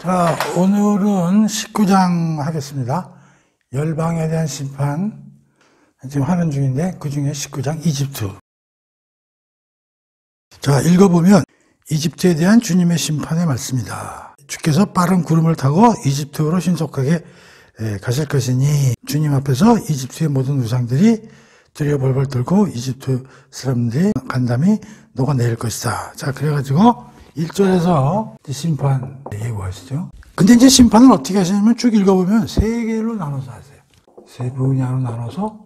자, 오늘은 19장 하겠습니다. 열방에 대한 심판 지금 하는 중인데 그 중에 19장 이집트. 자, 읽어보면 이집트에 대한 주님의 심판의 말씀이다. 주께서 빠른 구름을 타고 이집트로 신속하게 가실 것이니 주님 앞에서 이집트의 모든 우상들이 두려워 벌벌 떨고 이집트 사람들이 간담이 녹아내릴 것이다. 자, 그래가지고 1절에서 심판 예고하시죠. 근데 이제 심판을 어떻게 하시냐면 쭉 읽어보면 세 개로 나눠서 하세요. 세 분야로 나눠서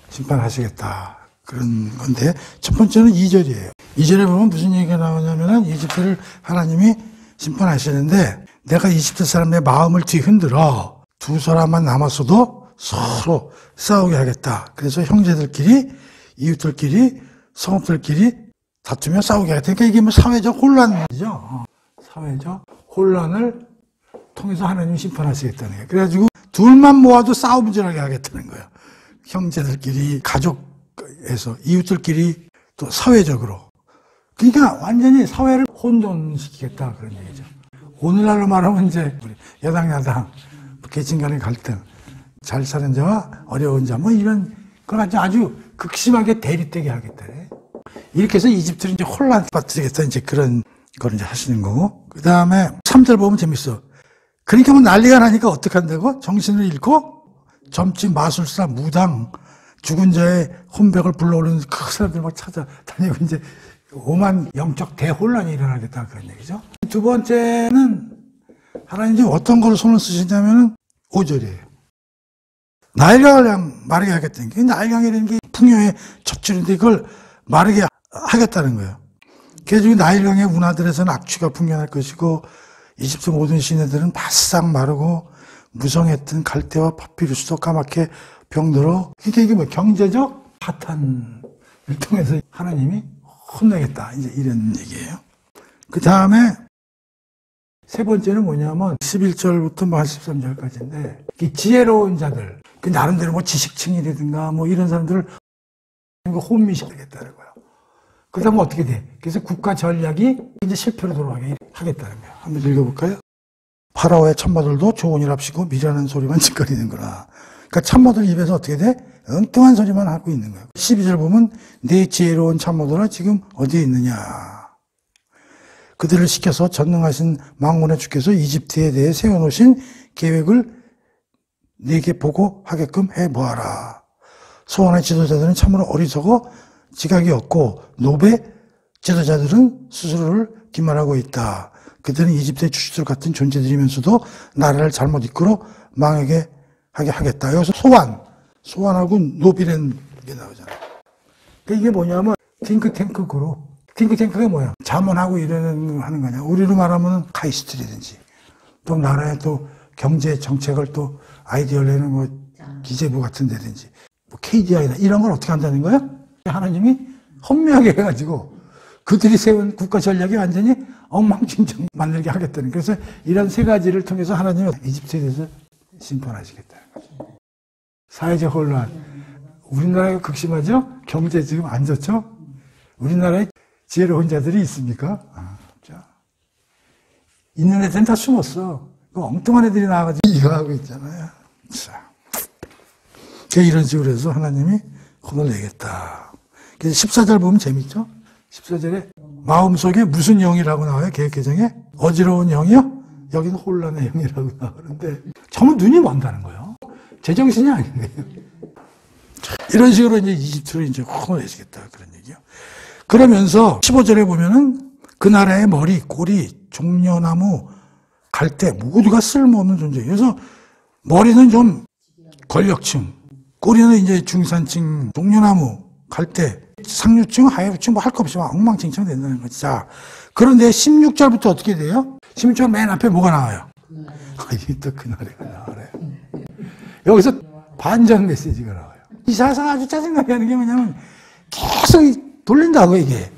심판하시겠다. 그런 건데 첫 번째는 2절이에요. 2절에 보면 무슨 얘기가 나오냐면은 이집트를 하나님이 심판하시는데 내가 이집트 사람의 마음을 뒤흔들어 두 사람만 남았어도 서로 싸우게 하겠다. 그래서 형제들끼리, 이웃들끼리, 성읍들끼리 다투며 싸우게 하겠다. 그러니까 이게 뭐 사회적 혼란이죠. 사회적 혼란을 통해서 하나님이 심판하시겠다는 거예요. 그래가지고 둘만 모아도 싸움질하게 하겠다는 거예요. 형제들끼리, 가족에서, 이웃들끼리, 또 사회적으로. 그러니까 완전히 사회를 혼돈시키겠다 그런 얘기죠. 오늘날로 말하면 이제 여당, 야당, 계층 간의 갈등, 잘 사는 자와 어려운 자, 뭐 이런 걸 아주 극심하게 대립되게 하겠다. 이렇게 해서 이집트를 이제 혼란 빠뜨리겠다, 이제 그런 걸 이제 하시는 거고. 그 다음에 3절 보면 재밌어. 그러니까 뭐 난리가 나니까 어떡한다고? 정신을 잃고 점치, 마술사, 무당, 죽은 자의 혼백을 불러오는 그 사람들 막 찾아다니고 이제 오만 영적 대혼란이 일어나겠다 그런 얘기죠. 두 번째는 하나님이 어떤 걸 손을 쓰시냐면은 5절이에요. 나일강을 마르게 하겠다는 게, 나일강이라는 게 풍요의 젖줄인데 이걸 마르게 하겠다는 거예요. 그래서 나일강의 운하들에서는 악취가 풍년할 것이고 이집트 모든 시내들은 바싹 마르고 무성했던 갈대와 파피루스도 까맣게 병들어. 그러니까 이게 뭐 경제적 파탄을 통해서 하나님이 혼내겠다, 이제 이런 얘기예요. 그 다음에 세 번째는 뭐냐면 11절부터 13절까지인데 지혜로운 자들, 그 나름대로 뭐 지식층이라든가 뭐 이런 사람들을 혼미시키겠다는 거예요. 그러면 어떻게 돼? 그래서 국가 전략이 이제 실패로 돌아가게 하겠다는 거예요. 한번 읽어볼까요? 파라오의 참모들도 좋은 일 합시고 미련한 소리만 짓거리는구나. 그러니까 참모들 입에서 어떻게 돼? 엉뚱한 소리만 하고 있는 거예요. 12절 보면 내 지혜로운 참모들아 지금 어디에 있느냐. 그들을 시켜서 전능하신 망군의 주께서 이집트에 대해 세워놓으신 계획을 네게 보고 하게끔 해보아라. 소원의 지도자들은 참으로 어리석어 지각이 없고 노베 지도자들은 스스로를 기만하고 있다. 그들은 이집트의 주주들 같은 존재들이면서도 나라를 잘못 이끌어 망하게 하게 하겠다. 여기서 소환하고 노비라는 게 나오잖아요. 그러니까 이게 뭐냐면 팅크탱크 그룹. 팅크탱크가 뭐야? 자문하고 이러는 하는 거냐. 우리로 말하면 카이스트라든지 또 나라의 또 경제 정책을 또 아이디어를 내는 뭐 기재부 같은 데든지 뭐 KDI나 이런 걸 어떻게 한다는 거야? 하나님이 혼미하게 해가지고 그들이 세운 국가 전략이 완전히 엉망진창 만들게 하겠다는. 그래서 이런 세 가지를 통해서 하나님이 이집트에 대해서 심판하시겠다는 거죠. 사회적 혼란. 우리나라가 극심하죠? 경제 지금 안 좋죠? 우리나라에 지혜로운 자들이 있습니까? 자. 있는 애들은 다 숨었어. 그 엉뚱한 애들이 나와가지고 이거 하고 있잖아요. 자. 이런 식으로 해서 하나님이 혼을 내겠다. 그래서 14절 보면 재밌죠? 14절에 마음속에 무슨 영이라고 나와요? 개혁개정에? 어지러운 영이요? 여기는 혼란의 영이라고 나오는데 정말 눈이 먼다는 거예요. 제정신이 아니네요. 이런 식으로 이제 이집트로 이제 혼을 내시겠다 그런 얘기요. 그러면서 15절에 보면은 그 나라의 머리, 꼬리, 종려나무, 갈대 모두가 쓸모없는 존재예요. 그래서 머리는 좀 권력층, 꼬리는 이제 중산층, 종려나무, 갈대, 상류층, 하류층 뭐 할 거 없이 막 엉망진창 된다는 거죠. 자, 그런데 16절부터 어떻게 돼요? 16절 맨 앞에 뭐가 나와요? 이게 또 그 노래가 나와요. 여기서 반전 메시지가 나와요. 이 사상 아주 짜증나게 하는 게 뭐냐면 계속 돌린다고 이게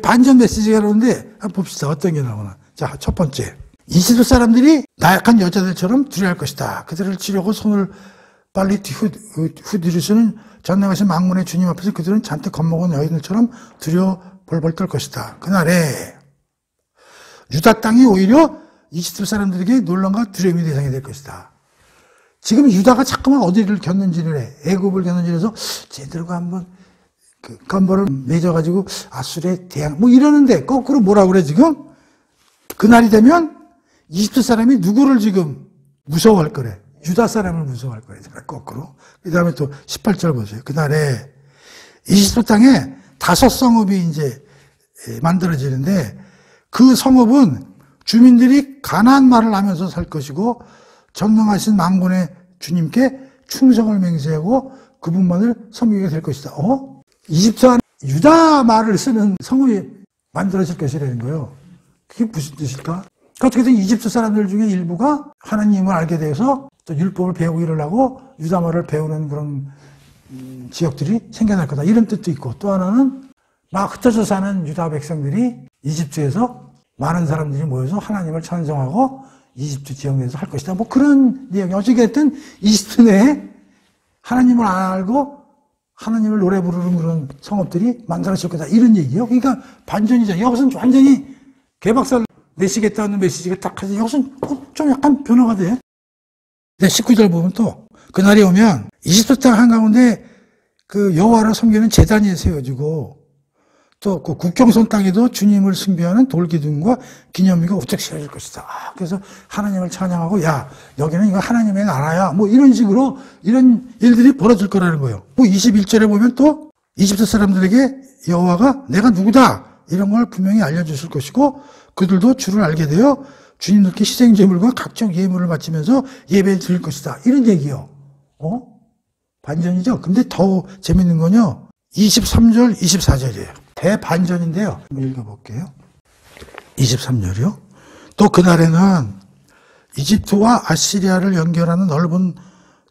반전 메시지가 나오는데 한번 봅시다. 어떤 게 나오나. 자, 첫 번째. 이집트 사람들이 나약한 여자들처럼 두려워할 것이다. 그들을 치려고 손을 빨리 후들이시는 전능하신 망군의 주님 앞에서 그들은 잔뜩 겁먹은 여인들처럼 두려워 벌벌 떨 것이다. 그날에 유다 땅이 오히려 이집트 사람들에게 놀람과 두려움의 대상이 될 것이다. 지금 유다가 자꾸만 어디를 견눈질을 해. 애굽을 견눈질해서 쟤들과 한번 그 건보를 맺어가지고 아수르에 대항 뭐 이러는데 거꾸로 뭐라 그래 지금? 그날이 되면 이집트 사람이 누구를 지금 무서워할 거래. 유다 사람을 무서워할 거래. 거꾸로. 그 다음에 또 18절 보세요. 그날에 이집트 땅에 5성읍이 이제 만들어지는데 그 성읍은 주민들이 가나안 말을 하면서 살 것이고 전능하신 만군의 주님께 충성을 맹세하고 그분만을 섬기게 될 것이다. 이집트 유다 말을 쓰는 성읍이 만들어질 것이라는 거예요. 그게 무슨 뜻일까? 어떻게든 이집트 사람들 중에 일부가 하나님을 알게 돼서 또 율법을 배우고 이러려고 유다 말을 배우는 그런 지역들이 생겨날 거다. 이런 뜻도 있고 또 하나는 막 흩어져 사는 유다 백성들이 이집트에서 많은 사람들이 모여서 하나님을 찬송하고 이집트 지역 내에서 할 것이다. 뭐 그런 내용이 어찌됐든 이집트 내에 하나님을 알고 하나님을 노래 부르는 그런 성읍들이 만들어질 거다. 이런 얘기예요. 그러니까 반전이죠. 여기서는 완전히 개박살 내시겠다는 메시지가 딱 하지. 여기서는 좀 약간 변화가 돼. 19절 보면 또 그날이 오면 이집트 땅 한가운데 그 여호와를 섬기는 제단이 세워지고 또 그 국경선 땅에도 주님을 숭배하는 돌기둥과 기념비가 우뚝 세워질 것이다. 그래서 하나님을 찬양하고 야 여기는 이거 하나님의 나라야. 뭐 이런 식으로 이런 일들이 벌어질 거라는 거예요. 뭐 21절에 보면 또 이집트 사람들에게 여호와가 내가 누구다 이런 걸 분명히 알려주실 것이고 그들도 주를 알게 되어 주님들께 희생제물과 각종 예물을 바치면서 예배를 드릴 것이다. 이런 얘기요. 반전이죠. 근데 더 재밌는 건요. 23절, 24절이에요. 대반전인데요. 한번 읽어볼게요. 23절이요. 또 그날에는 이집트와 아시리아를 연결하는 넓은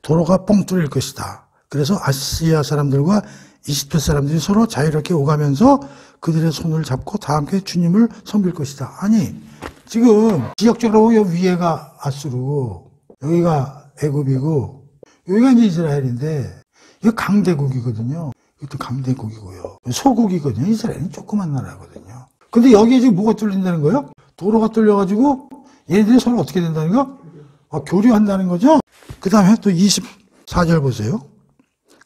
도로가 뻥 뚫릴 것이다. 그래서 아시리아 사람들과 이집트 사람들이 서로 자유롭게 오가면서 그들의 손을 잡고 다 함께 주님을 섬길 것이다. 아니 지금 지역적으로 여기 위에가 아수르고 여기가 애굽이고 여기가 이제 이스라엘인데 이거 강대국이거든요. 이것도 강대국이고요. 소국이거든요. 이스라엘은 조그만 나라거든요. 근데 여기에 지금 뭐가 뚫린다는 거예요? 도로가 뚫려가지고 얘네들이 서로 어떻게 된다는 거? 교류한다는 거죠? 그 다음에 또 24절 보세요.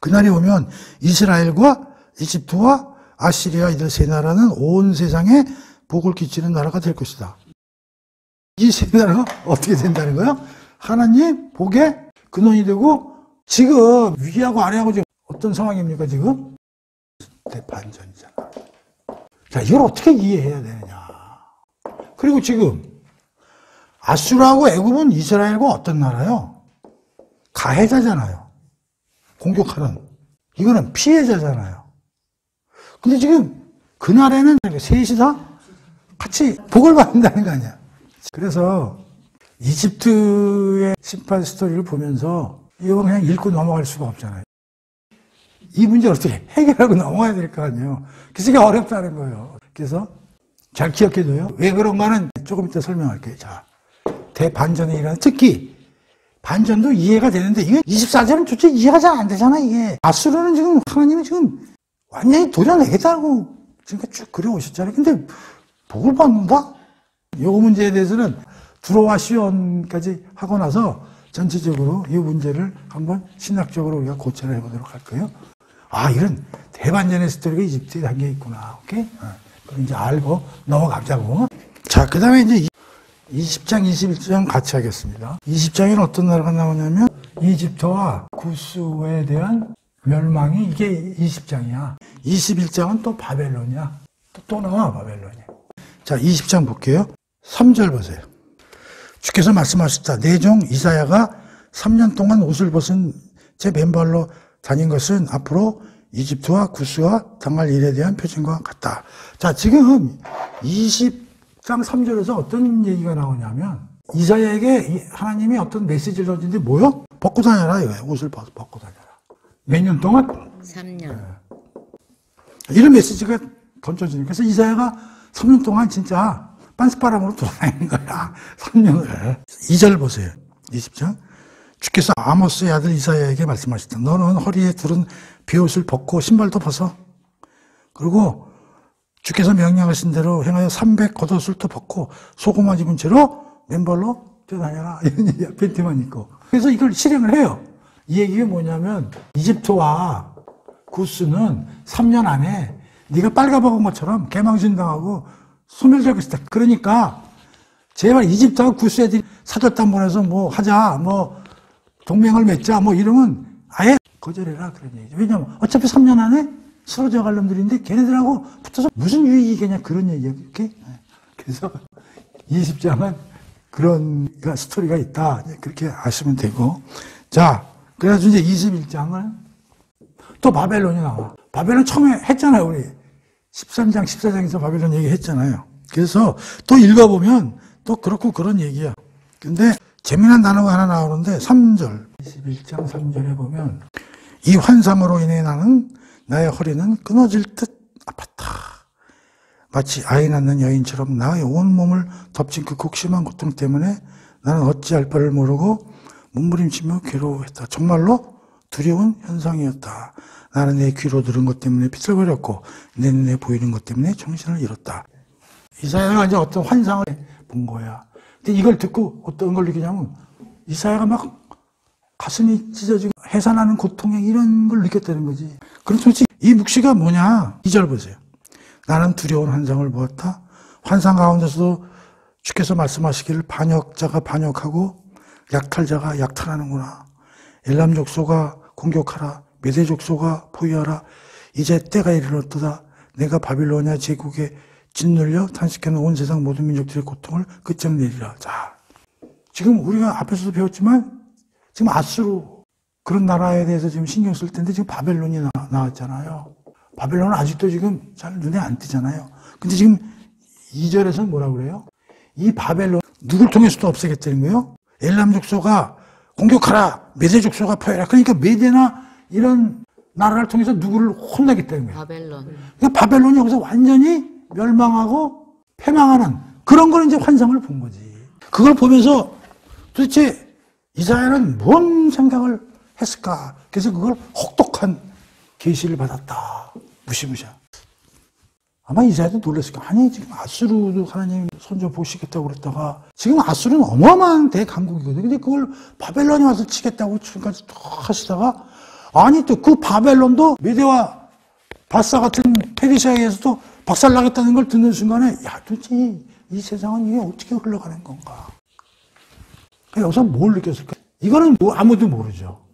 그날이 오면 이스라엘과 이집트와 아시리아 이들 세 나라는 온 세상에 복을 끼치는 나라가 될 것이다. 이 세 나라가 어떻게 된다는 거예요? 하나님 복의 근원이 되고 지금 위하고 아래하고 지금 어떤 상황입니까 지금? 대반전이잖아. 자, 이걸 어떻게 이해해야 되느냐. 그리고 지금 아수르하고 애굽은 이스라엘과 어떤 나라요? 가해자잖아요. 공격하는. 이거는 피해자잖아요. 근데 지금 그날에는 셋이 다 같이 복을 받는다는 거 아니야. 그래서 이집트의 심판 스토리를 보면서 이거 그냥 읽고 넘어갈 수가 없잖아요. 이 문제를 어떻게 해결하고 넘어가야 될 거 아니에요. 그래서 이게 어렵다는 거예요. 그래서 잘 기억해둬요. 왜 그런가는 조금 이따 설명할게요. 자, 대반전에 일어나는 특히 반전도 이해가 되는데 이게 24절은 도대체 이해가 잘 안 되잖아 이게. 아수르는 지금 하나님이 지금 완전히 도려내겠다고 지금까지 쭉 그려오셨잖아요. 근데 복을 받는다? 이 문제에 대해서는 두로와 시온까지 하고 나서 전체적으로 이 문제를 한번 신학적으로 우리가 고찰을 해보도록 할 거예요. 이런 대반전의 스토리가 이집트에 담겨 있구나. 오케이? 그럼 이제 알고 넘어가자고. 자, 그 다음에 이제 20장, 21장 같이 하겠습니다. 20장에는 어떤 나라가 나오냐면 이집트와 구스에 대한 멸망이 이게 20장이야. 21장은 또 바벨론이야. 또 나와 바벨론이. 자, 20장 볼게요. 3절 보세요. 주께서 말씀하셨다. 내 종 이사야가 3년 동안 옷을 벗은 제 맨발로 다닌 것은 앞으로 이집트와 구스가 당할 일에 대한 표징과 같다. 자, 지금 20장 3절에서 어떤 얘기가 나오냐면 이사야에게 하나님이 어떤 메시지를 던지는데 뭐요? 벗고 다녀라 이거예요. 옷을 벗고 다녀라. 몇 년 동안? 3년. 이런 메시지가 던져지니까 그래서 이사야가 3년 동안 진짜 빤스바람으로 돌아다니는 거야. 3년을. 2절 보세요. 20장. 주께서 아모스의 아들 이사야에게 말씀하셨다. 너는 허리에 두른 베옷을 벗고 신발도 벗어. 그리고 주께서 명령하신 대로 행하여 300 겉옷을 또 벗고 소금만 입은 채로 맨발로 뛰어다녀라. 이런 얘기야. 팬티만 입고. 그래서 이걸 실행을 해요. 이 얘기가 뭐냐면 이집트와 구스는 3년 안에 네가 빨가먹은 것처럼 개망신당하고 소멸될 것이다. 그러니까 제발 이집트하고 구스 애들이 사절단 보내서 뭐 하자, 뭐 동맹을 맺자, 뭐 이러면 아예 거절해라. 그런 얘기죠. 왜냐면 어차피 3년 안에 쓰러져 갈 놈들인데 걔네들하고 붙어서 무슨 유익이겠냐. 그런 얘기예요. 이렇게. 그래서 20장은 그런 스토리가 있다. 그렇게 아시면 되고. 자, 그래서 이제 21장은 또 바벨론이 나와. 바벨론 처음에 했잖아요. 우리 13장, 14장에서 바벨론 얘기 했잖아요. 그래서 또 읽어보면 또 그렇고 그런 얘기야. 근데 재미난 단어가 하나 나오는데 3절, 21장 3절에 보면 이 환상으로 인해 나는 나의 허리는 끊어질 듯 아팠다. 마치 아이 낳는 여인처럼 나의 온몸을 덮친 그 극심한 고통 때문에 나는 어찌할 바를 모르고 몸부림치며 괴로워했다. 정말로 두려운 현상이었다. 나는 내 귀로 들은 것 때문에 비틀거렸고 내 눈에 보이는 것 때문에 정신을 잃었다. 이사야가 이제 어떤 환상을 본 거야. 근데 이걸 듣고 어떤 걸 느끼냐면 이사야가 막 가슴이 찢어지고 해산하는 고통에 이런 걸 느꼈다는 거지. 그럼 도대체 이 묵시가 뭐냐? 2절 보세요. 나는 두려운 환상을 보았다. 환상 가운데서도 주께서 말씀하시기를 반역자가 반역하고 약탈자가 약탈하는구나. 엘람 족속아 공격하라. 메대 족속아 포위하라. 이제 때가 이르렀도다. 내가 바빌로니아 제국에 짓눌려 탄식하는 온 세상 모든 민족들의 고통을 끝장내리라. 자, 지금 우리가 앞에서도 배웠지만 지금 아수르 그런 나라에 대해서 지금 신경 쓸 텐데 지금 바벨론이 나왔잖아요. 바벨론은 아직도 지금 잘 눈에 안 띄잖아요. 근데 지금 2절에서는 뭐라 그래요? 이 바벨론 누굴 통해서도 없애겠다는 거예요? 엘람 족속아 공격하라. 메대 족속아 포해라. 그러니까 메대나 이런 나라를 통해서 누구를 혼내겠다는 거예요. 바벨론. 그러니까 바벨론이 여기서 완전히 멸망하고 패망하는 그런 걸 이제 환상을 본 거지. 그걸 보면서 도대체 이사야는 뭔 생각을 했을까? 그래서 그걸 혹독한 계시를 받았다. 무시무시한. 아마 이사야도 놀랐을 거야. 아니 지금 아수르도 하나님 손좀 보시겠다고 그랬다가 지금 아수르는 어마어마한 대강국이거든. 근데 그걸 바벨론이 와서 치겠다고 지금까지 또 하시다가 아니 또 그 바벨론도 메대와 바사 같은 페르시아에서도 박살나겠다는 걸 듣는 순간에 야 도대체 이 세상은 이게 어떻게 흘러가는 건가. 여기서 뭘 느꼈을까? 이거는 뭐 아무도 모르죠.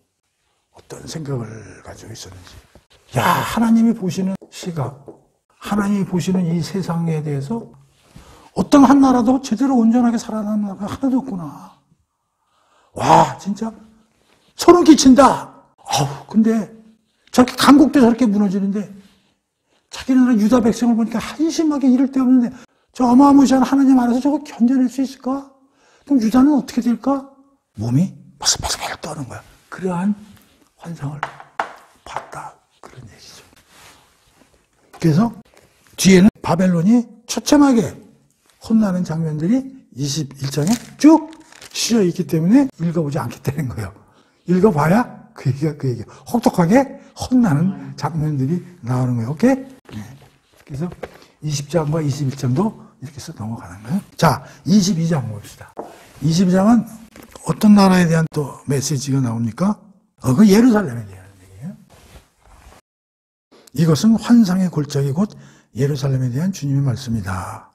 어떤 생각을 가지고 있었는지. 야 하나님이 보시는 시각, 하나님이 보시는 이 세상에 대해서 어떤 한 나라도 제대로 온전하게 살아남는 나라가 하나도 없구나. 와 진짜 소름 끼친다. 근데 저렇게 강국도 저렇게 무너지는데 자기네는 유다 백성을 보니까 한심하게 이럴 데 없는데 저 어마무시한 하나님 안에서 저거 견뎌낼 수 있을까? 그럼 유다는 어떻게 될까? 몸이 바삭바삭 떠는 거야. 그러한 환상을 봤다. 그런 얘기죠. 그래서 뒤에는 바벨론이 처참하게 혼나는 장면들이 21장에 쭉 실려 있기 때문에 읽어보지 않겠다는 거예요. 읽어봐야 그 얘기가 혹독하게 혼나는 장면들이 나오는 거예요. 오케이? 네. 그래서 20장과 21장도 이렇게 해서 넘어가는 거예요. 자, 22장 봅시다. 22장은 어떤 나라에 대한 또 메시지가 나옵니까? 그 예루살렘에 대한 얘기예요. 이것은 환상의 골짜기 곧 예루살렘에 대한 주님의 말씀이다.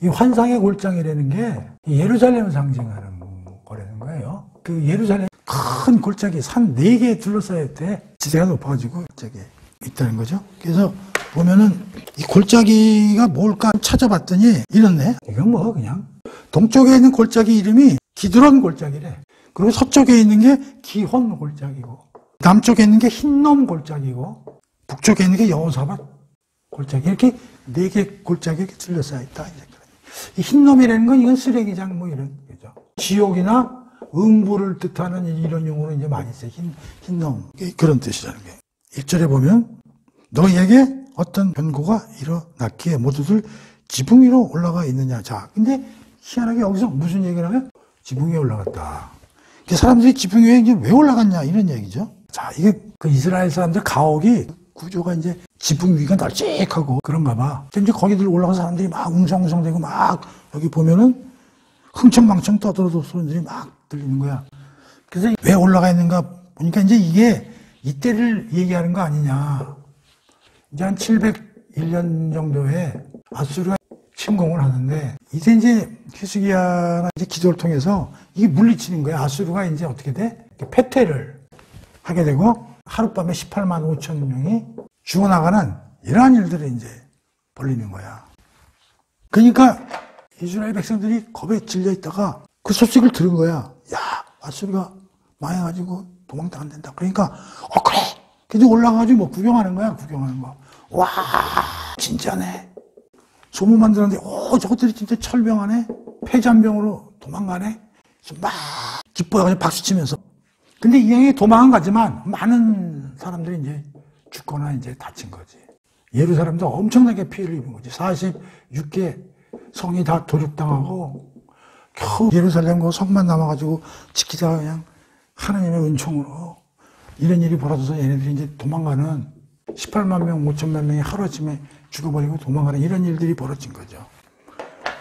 이 환상의 골짜기라는 게 예루살렘을 상징하는 거라는 거예요. 그 예루살렘 큰 골짜기 산 4개 둘러싸여 있대. 지대가 높아가지고 골짜기에 있다는 거죠. 그래서 보면은 이 골짜기가 뭘까 찾아봤더니 이렇네. 이건 뭐 그냥 동쪽에 있는 골짜기 이름이 기드론 골짜기래. 그리고 서쪽에 있는 게 기혼 골짜기고 남쪽에 있는 게 흰놈 골짜기고 북쪽에 있는 게 여호사밧 골짜기. 이렇게 4개 골짜기 이렇게 둘러싸여 있다. 이 흰놈이라는 건 이건 쓰레기장 뭐 이런 거죠. 지옥이나 음부를 뜻하는 이런 용어로 이제 많이 써요. 흰놈. 그런 뜻이라는 거예요. 1절에 보면 너희에게 어떤 변고가 일어났기에 모두들 지붕 위로 올라가 있느냐. 자, 근데 희한하게 여기서 무슨 얘기를 하면 지붕 위에 올라갔다. 사람들이 지붕 위에 이제 왜 올라갔냐 이런 얘기죠. 자, 이게 그 이스라엘 사람들 가옥이 구조가 이제 지붕 위가 널찍하고 그런가 봐. 이제 거기들 올라간 사람들이 막 웅성웅성대고 막 여기 보면은 흥청망청 떠들어도 소리들이 막 들리는 거야. 그래서 왜 올라가 있는가 보니까 이제 이게 이때를 얘기하는 거 아니냐. 이제 한 701년 정도에 아수르가 침공을 하는데, 이때 이제 히스기야나 이제 기도를 통해서 이게 물리치는 거야. 아수르가 이제 어떻게 돼? 패퇴를 하게 되고, 하룻밤에 18만 5천 명이 죽어나가는 이러한 일들이 이제 벌리는 거야. 그러니까 이스라엘 백성들이 겁에 질려 있다가 그 소식을 들은 거야. 야, 아수르가 망해가지고 도망도 안 된다. 그러니까, 그래. 그래서 올라가가지고 뭐 구경하는 거야, 구경하는 거. 와, 진짜네. 소문만 들었는데, 저것들이 진짜 철병하네? 폐잔병으로 도망가네? 그래서 막 기뻐해가지고 박수치면서. 근데 이 도망은 가지만 많은 사람들이 이제 죽거나 이제 다친 거지. 예루살렘도 엄청나게 피해를 입은 거지. 46개 성이 다 도륙당하고, 겨우 예루살렘 그 성만 남아가지고 지키다가 그냥 하나님의 은총으로 이런 일이 벌어져서 얘네들이 이제 도망가는 18만 명, 5천만 명이 하루아침에 죽어버리고 도망가는 이런 일들이 벌어진 거죠.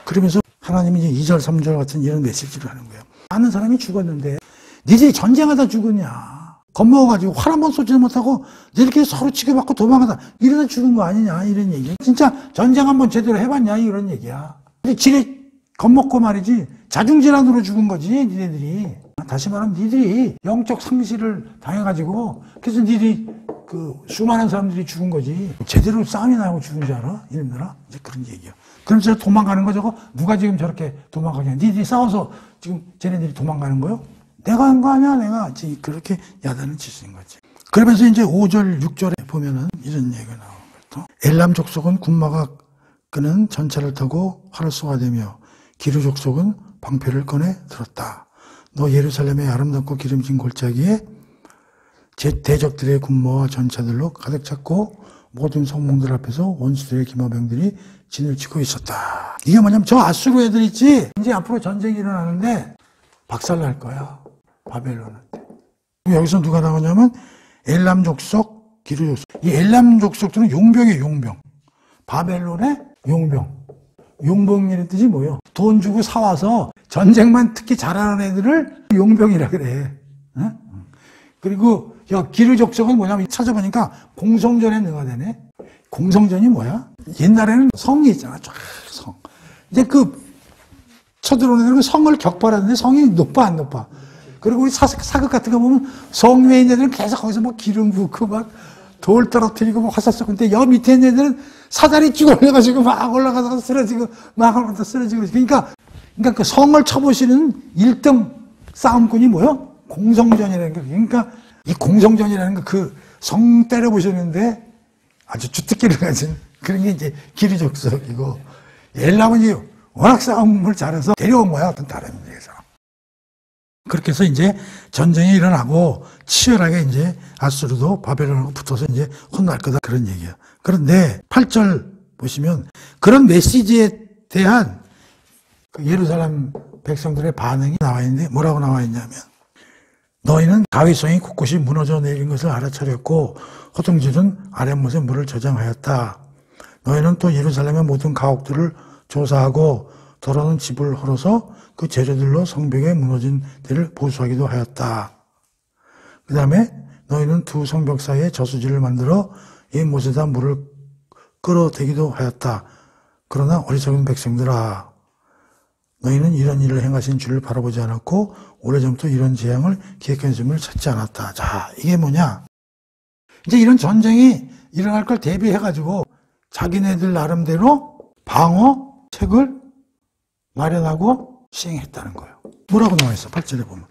그러면서 하나님이 이제 2절, 3절 같은 이런 메시지를 하는 거예요. 많은 사람이 죽었는데 니들이 전쟁하다 죽었냐. 겁먹어가지고 활 한 번 쏘지도 못하고 니들끼리 서로 치고받고 도망가다 이러다 죽은 거 아니냐 이런 얘기야. 진짜 전쟁 한번 제대로 해봤냐 이런 얘기야. 근데 지네 겁먹고 말이지 자중질환으로 죽은 거지 니네들이. 다시 말하면 니들이 영적 상실을 당해가지고 그래서 니들이 그 수많은 사람들이 죽은 거지. 제대로 싸움이나 하고 죽은 줄 알아? 이놈들아? 이제 그런 얘기야. 그러면서 도망가는 거 저거 누가 지금 저렇게 도망가냐. 니들이 싸워서 지금 쟤네들이 도망가는 거요? 내가 한 거 아니야 내가. 지금 그렇게 야단을 치신 거지. 그러면서 이제 5절 6절에 보면은 이런 얘기가 나오는 거죠. 엘람 족속은 군마가 끄는 전차를 타고 활을 쏘아대며 기르 족속은 방패를 꺼내 들었다. 너 예루살렘의 아름답고 기름진 골짜기에 제 대적들의 군마와 전차들로 가득 찼고 모든 성문들 앞에서 원수들의 기마병들이 진을 치고 있었다. 이게 뭐냐면 저 아수르 애들 있지? 이제 앞으로 전쟁이 일어나는데 박살날 거야. 바벨론한테. 여기서 누가 나오냐면 엘람 족속, 기르 족속. 이 엘람 족속들은 용병이에요, 용병. 바벨론의 용병. 용병이라는 뜻이 뭐예요? 돈 주고 사와서 전쟁만 특히 잘하는 애들을 용병이라 그래. 응? 그리고 기르 족속은 뭐냐면 찾아보니까 공성전에 능하다네. 공성전이 뭐야? 옛날에는 성이 있잖아. 쫙 성. 이제 그 쳐들어오는 애들은 성을 격발하는데 성이 높아 안 높아? 그리고 우리 사극 같은 거 보면 성 위에 있는 애들은 계속 거기서 막 기름 붓고 막 돌 떨어뜨리고 막 화살 쏘고. 근데 여 밑에 있는 애들은 사다리 쭉 올려가지고 막 올라가서 쓰러지고 막 올라가서 쓰러지고. 그러니까 그 성을 쳐보시는 1등 싸움꾼이 뭐요? 공성전이라는 거. 그러니까 이 공성전이라는 거 그 성 때려보셨는데 아주 주특기를 가진 그런 게 이제 기르 족속이고, 엘람은 이제 워낙 싸움을 잘해서 데려온 거야. 어떤 다른 데에서. 그렇게 해서 이제 전쟁이 일어나고 치열하게 이제 아수르도 바벨론하고 붙어서 이제 혼날 거다 그런 얘기야. 그런데 8절 보시면 그런 메시지에 대한 그 예루살렘 백성들의 반응이 나와 있는데 뭐라고 나와 있냐면, 너희는 가위성이 곳곳이 무너져 내린 것을 알아차렸고 호둥지른 아랫못에 물을 저장하였다. 너희는 또 예루살렘의 모든 가옥들을 조사하고 더러운 집을 헐어서 그 재료들로 성벽에 무너진 데를 보수하기도 하였다. 그 다음에 너희는 두 성벽 사이에 저수지를 만들어 이 못에다 물을 끌어대기도 하였다. 그러나 어리석은 백성들아, 너희는 이런 일을 행하신 주를 바라보지 않았고 오래전부터 이런 재앙을 기획하심을 찾지 않았다. 자, 이게 뭐냐? 이제 이런 전쟁이 일어날 걸 대비해가지고 자기네들 나름대로 방어책을 마련하고 시행했다는 거예요. 뭐라고 나와 있어? 8절에 보면.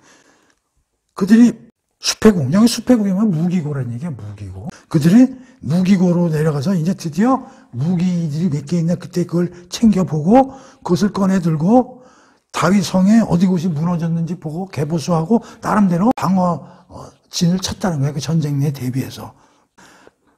그들이 수패국, 여기 수패국이면 무기고라는 얘기야, 무기고. 그들이 무기고로 내려가서 이제 드디어 무기들이 몇 개 있나 그때 그걸 챙겨보고 그것을 꺼내 들고 다윗 성에 어디 곳이 무너졌는지 보고 개보수하고 나름대로 방어진을 쳤다는 거예요. 그 전쟁에 대비해서.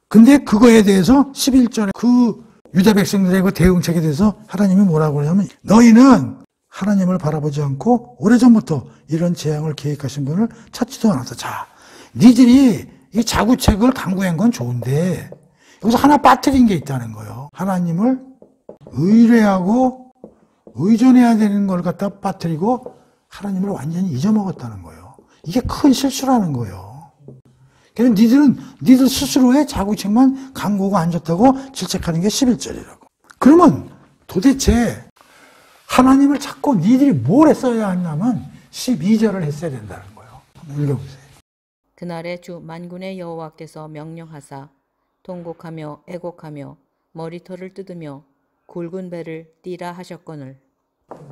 근데 그거에 대해서 11절에 그 유다 백성들의 그 대응책에 대해서 하나님이 뭐라고 그러냐면, 너희는 하나님을 바라보지 않고 오래전부터 이런 재앙을 계획하신 분을 찾지도 않았다. 자, 니들이 이 자구책을 강구한 건 좋은데 여기서 하나 빠뜨린 게 있다는 거예요. 하나님을 의뢰하고 의존해야 되는 걸 갖다 빠뜨리고 하나님을 완전히 잊어먹었다는 거예요. 이게 큰 실수라는 거예요. 그래서 니들 스스로의 자구책만 간구고 앉았다고 질책하는 게 11절이라고. 그러면 도대체 하나님을 찾고 니들이 뭘 했어야 하냐면 12절을 했어야 된다는 거예요. 한번 읽어보세요. 그날에 주 만군의 여호와께서 명령하사 통곡하며 애곡하며 머리털을 뜯으며 굵은 배를 띠라 하셨거늘.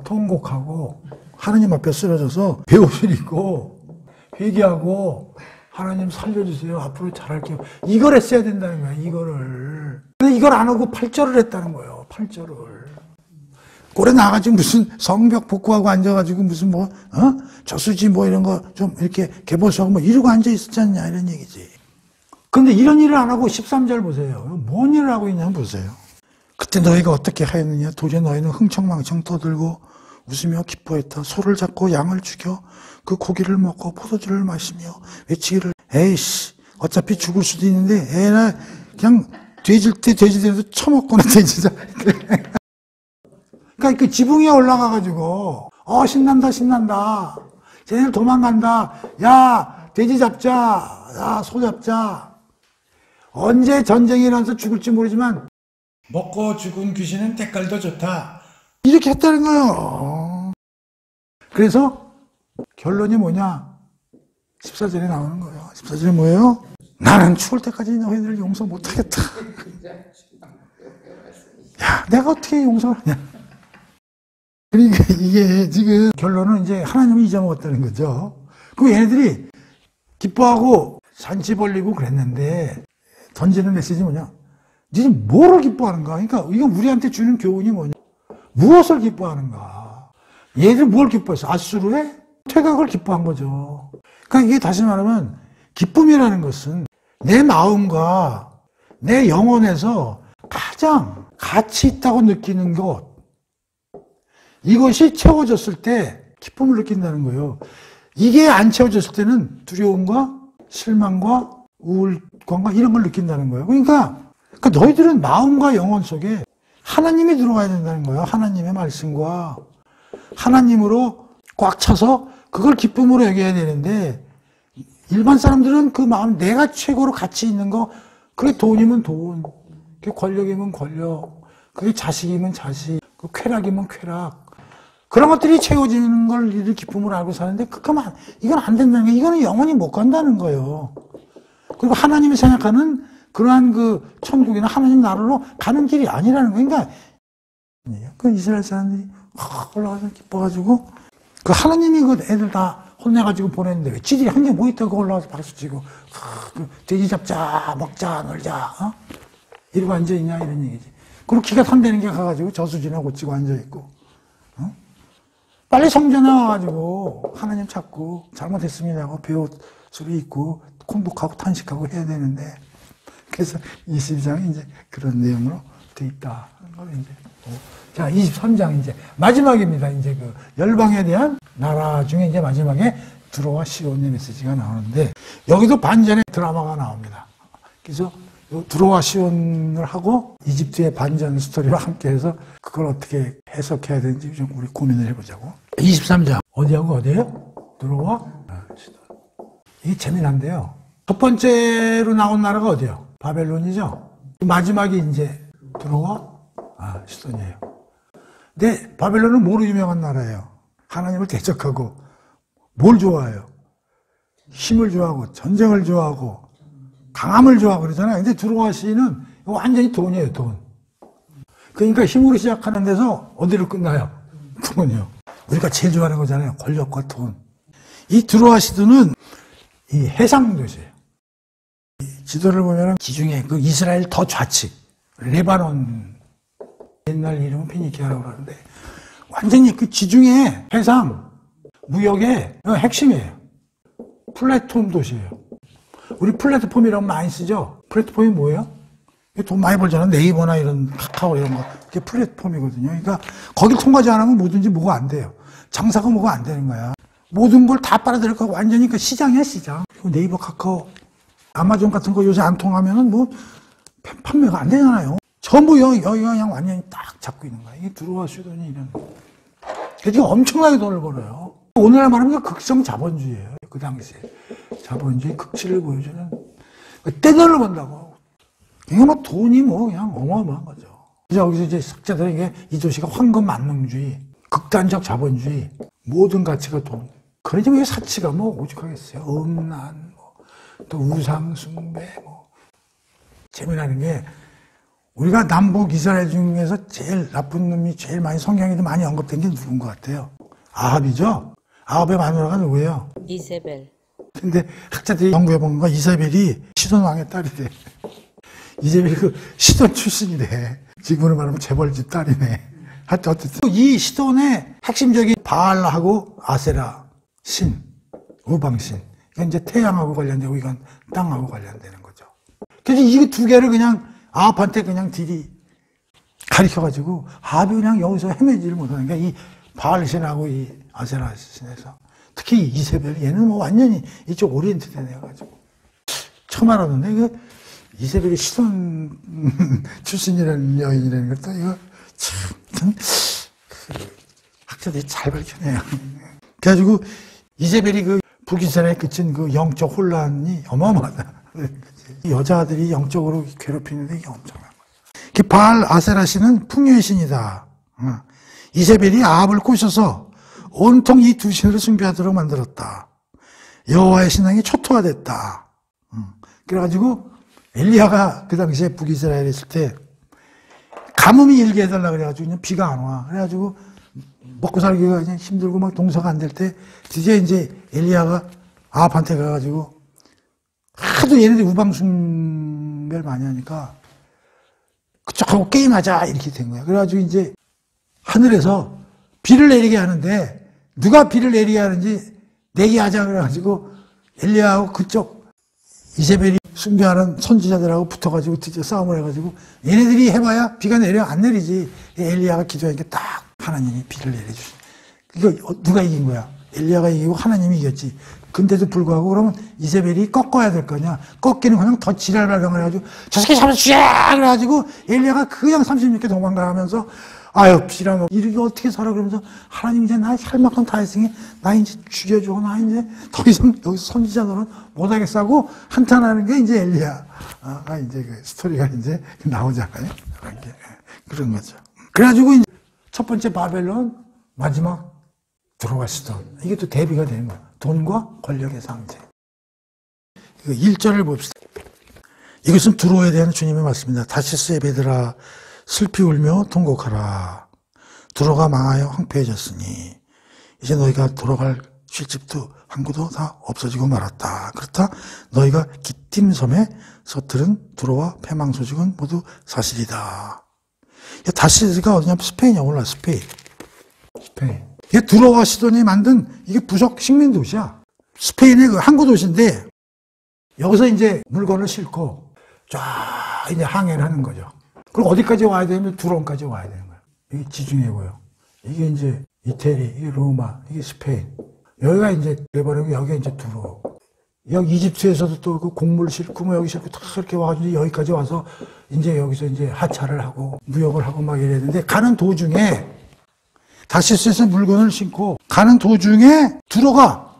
통곡하고 하나님 앞에 쓰러져서 배옷을 입고 회개하고 하나님 살려주세요. 앞으로 잘할게요. 이걸 했어야 된다는 거야. 이거를. 근데 이걸 안 하고 8절을 했다는 거예요. 8절을. 꼴에 나가지고 무슨 성벽 복구하고 앉아가지고 무슨 저수지 이런 거 좀 이렇게 개보수하고 이러고 앉아 있었지 않냐 이런 얘기지. 근데 이런 일을 안 하고 13절 보세요. 뭔 일을 하고 있냐 보세요. 그때 너희가 어떻게 하였느냐? 도저히 너희는 흥청망청 떠들고 웃으며 기뻐했다. 소를 잡고 양을 죽여 그 고기를 먹고 포도주를 마시며 외치기를 에이씨 어차피 죽을 수도 있는데 에라 그냥 돼질 때 돼지대로 처먹고는 돼지자. 그러니까 그 지붕에 올라가가지고 신난다 신난다. 쟤네들 도망간다. 야 돼지 잡자. 야 소 잡자. 언제 전쟁이 일어나서 죽을지 모르지만 먹고 죽은 귀신은 때깔도 좋다. 이렇게 했다는 거예요. 그래서 결론이 뭐냐? 14절에 나오는 거예요. 14절에 뭐예요? 나는 죽을 때까지 너희들을 용서 못하겠다. 야, 내가 어떻게 용서를 하냐? 그러니까 이게 지금 결론은 이제 하나님을 잊어먹었다는 거죠. 그럼 얘네들이 기뻐하고 잔치 벌리고 그랬는데 던지는 메시지 뭐냐? 니들 뭐를 기뻐하는가? 그러니까 이건 우리한테 주는 교훈이 뭐냐? 무엇을 기뻐하는가? 얘들 뭘 기뻐했어? 아수르의 퇴각을 기뻐한 거죠. 그러니까 이게 다시 말하면 기쁨이라는 것은 내 마음과 내 영혼에서 가장 가치 있다고 느끼는 것, 이것이 채워졌을 때 기쁨을 느낀다는 거예요. 이게 안 채워졌을 때는 두려움과 실망과 우울감과 이런 걸 느낀다는 거예요. 그러니까 너희들은 마음과 영혼 속에 하나님이 들어와야 된다는 거예요. 하나님의 말씀과 하나님으로 꽉 차서 그걸 기쁨으로 여겨야 되는데 일반 사람들은 그 마음 내가 최고로 가치 있는 거 그게 돈이면 돈, 그게 권력이면 권력, 그게 자식이면 자식, 그 쾌락이면 쾌락 그런 것들이 채워지는 걸 이들 기쁨으로 알고 사는데 이건 안 된다는 거예요. 이거는 영원히 못 간다는 거예요. 그리고 하나님이 생각하는 그러한 그 천국이나 하나님 나라로 가는 길이 아니라는 거예요. 그러니까 그 이스라엘 사람들이 올라가서 기뻐가지고 그 하나님이 그 애들 다 혼내가지고 보냈는데 왜 지들이 한 게 뭐 있다고 올라가서 박수치고 그 돼지 잡자 먹자 놀자 이러고 앉아있냐 이런 얘기지. 그리고 기가 탄다는 게 가가지고 저수지나 고치고 앉아있고 빨리 성전에 와가지고 하나님 찾고 잘못했습니다고 배옷을 입고 콩독하고 탄식하고 해야 되는데 그래서 22장이 이제 그런 내용으로 돼 있다. 이제. 자, 23장 이제 마지막입니다. 이제 그 열방에 대한 나라 중에 이제 마지막에 두로와 시온의 메시지가 나오는데 여기도 반전의 드라마가 나옵니다. 그래서 두로와 시온을 하고 이집트의 반전 스토리와 함께해서 그걸 어떻게 해석해야 되는지 좀 우리 고민을 해보자고. 23장 어디하고 어디예요? 두로와 시돈. 이게 재미난데요. 첫 번째로 나온 나라가 어디예요? 바벨론이죠. 마지막이 이제 두로와 시돈이에요. 근데 바벨론은 뭐로 유명한 나라예요? 하나님을 대적하고 뭘 좋아해요? 힘을 좋아하고 전쟁을 좋아하고 강함을 좋아하고 그러잖아요. 근데 두로와 시는 완전히 돈이에요, 돈. 그러니까 힘으로 시작하는 데서 어디로 끝나요? 돈이요. 우리가 제일 좋아하는 거잖아요. 권력과 돈. 이 두로와 시도는 이 해상 도시예요. 지도를 보면 지중해 그 이스라엘 더 좌측 레바논 옛날 이름은 페니키아라고 그러는데 완전히 그 지중해 해상 무역의 핵심이에요. 플랫폼 도시예요. 우리 플랫폼이라고 많이 쓰죠. 플랫폼이 뭐예요? 돈 많이 벌잖아요. 네이버나 이런 카카오 이런 거 그게 플랫폼이거든요. 그러니까 거길 통과하지 않으면 뭐든지 뭐가 안 돼요. 장사가 뭐가 안 되는 거야. 모든 걸 다 빨아들일 거 완전히 그 시장이야 시장. 네이버 카카오 아마존 같은 거 요새 안 통하면은 뭐 판매가 안 되잖아요. 전부 여기가 그냥 완전히 딱 잡고 있는 거야. 이게 두로와 시돈이 이런. 그러니까 엄청나게 돈을 벌어요. 오늘날 말하면 극성 자본주의예요. 그 당시에. 자본주의 극치를 보여주는. 떼돈을 번다고. 이게 뭐 돈이 뭐 그냥 어마어마한 거죠. 여기서 이제 학자들에게 이 도시가 황금 만능주의, 극단적 자본주의, 모든 가치가 돈. 그러지 왜 사치가 뭐 오죽하겠어요. 음란, 또 우상숭배, 재미나는 게 우리가 남북 이스라엘 중에서 제일 나쁜 놈이 제일 많이 성경에도 많이 언급된 게 누군 것 같아요? 아합이죠? 아합의 마누라가 누구예요? 이세벨. 근데 학자들이 연구해본 건 이세벨이 시돈 왕의 딸이래. 이세벨이 그 시돈 출신이래. 지금으로 말하면 재벌집 딸이네. 하여튼 어쨌든 이 시돈의 핵심적인 바알하고 아세라 신, 우방신. 이건 이제 태양하고 관련되고 이건 땅하고 관련되는 거죠. 그래서 이 두 개를 그냥 아합한테 그냥 딜이 가르쳐가지고 아합이 그냥 여기서 헤매지를 못하는 게 이 바알신하고 이 아세라 신에서 특히 이세벨 얘는 뭐 완전히 이쪽 오리엔트 되네가지고 처음 알았는데 이거 이세벨이 시돈 출신이라는 여인이라는 것도 이거 참 학자들이 잘 밝혀내요. 그래가지고 이세벨이 그 북이스라엘에 그친 그 영적 혼란이 어마어마하다. 여자들이 영적으로 괴롭히는데 이게 엄청난 거예요. 바알 아세라 신은 풍요의 신이다. 이세벨이 아합을 꼬셔서 온통 이 두 신을 숭배하도록 만들었다. 여호와의 신앙이 초토화됐다. 그래가지고 엘리야가 그 당시에 북이스라엘에 있을 때 가뭄이 일게 해달라 그래가지고 그냥 비가 안 와. 그래가지고 먹고 살기가 그냥 힘들고 막 동서가 안 될 때 드디어 이제 엘리야가 아합한테 가가지고 하도 얘네들이 우방숭배를 많이 하니까 그쪽하고 게임하자 이렇게 된 거야. 그래가지고 이제 하늘에서 비를 내리게 하는데 누가 비를 내리게 하는지 내게 하자 그래가지고 엘리야하고 그쪽 이세벨이 숭배하는 선지자들하고 붙어가지고 드디어 싸움을 해가지고 얘네들이 해봐야 비가 내려 안 내리지. 엘리야가 기도하니까 딱 하나님이 비를 내려주시. 이거 누가 이긴 거야? 엘리야가 이기고 하나님이 이겼지. 근데도 불구하고 그러면 이세벨이 꺾어야 될 거냐? 꺾이는 그냥 더 지랄발광을 해가지고 저 새끼 잡아서 쥐야! 그래가지고 엘리야가 그냥 36개 도망가면서 아유 비랑 이렇게 어떻게 살아 그러면서 하나님 이제 나 할 만큼 다 했으니 나 이제 죽여줘. 나 이제 더 이상 여기서 선지자들은 못하겠어 하고 한탄하는 게 이제 엘리야가 이제 그 스토리가 이제 나오잖아요. 그런 거죠. 그래가지고 이제 첫 번째 바벨론 마지막 들어가시던 이게 또 대비가 되는 거야. 돈과 권력의 상징. 1절을 봅시다. 이것은 두로에 대한 주님의 말씀입니다. 다시스의 베드라 슬피 울며 통곡하라. 두로가 망하여 황폐해졌으니 이제 너희가 돌아갈 쉴집도 항구도 다 없어지고 말았다. 그렇다 너희가 기띔섬에 서투른 두로와 패망 소식은 모두 사실이다. 다시스가 어디냐면 스페인이야. 몰라 스페인. 이게 두로와 시돈이 만든 이게 부속 식민 도시야. 스페인의 그 항구 도시인데 여기서 이제 물건을 싣고 쫙 이제 항해를 하는 거죠. 그럼 어디까지 와야 되냐면 두론까지 와야 되는 거야. 이게 지중해 보여. 이게 이제 이태리, 이게 로마, 이게 스페인. 여기가 이제 레바논이고 여기가 이제 두로. 여기 이집트에서도 또 그 곡물 싣고 뭐 여기 싣고 다 그렇게 와가지고 여기까지 와서 이제 여기서 이제 하차를 하고 무역을 하고 막 이랬는데 가는 도중에 다시스에서 물건을 싣고 가는 도중에 두로가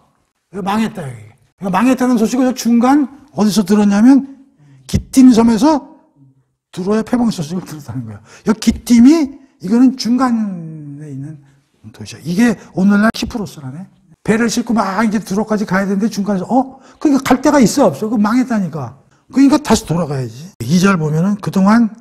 망했다 여기. 그러니까 망했다는 소식을 중간 어디서 들었냐면 기띔섬에서 두로의 패망 소식을 들었다는 거야. 여기 기띔이 이거는 중간에 있는 도시야. 이게 오늘날 키프로스라네. 배를 싣고 막 이제 두로까지 가야 되는데 중간에서 그러니까 갈 데가 있어 없어? 그 망했다니까. 그러니까 다시 돌아가야지. 2절 보면은 그동안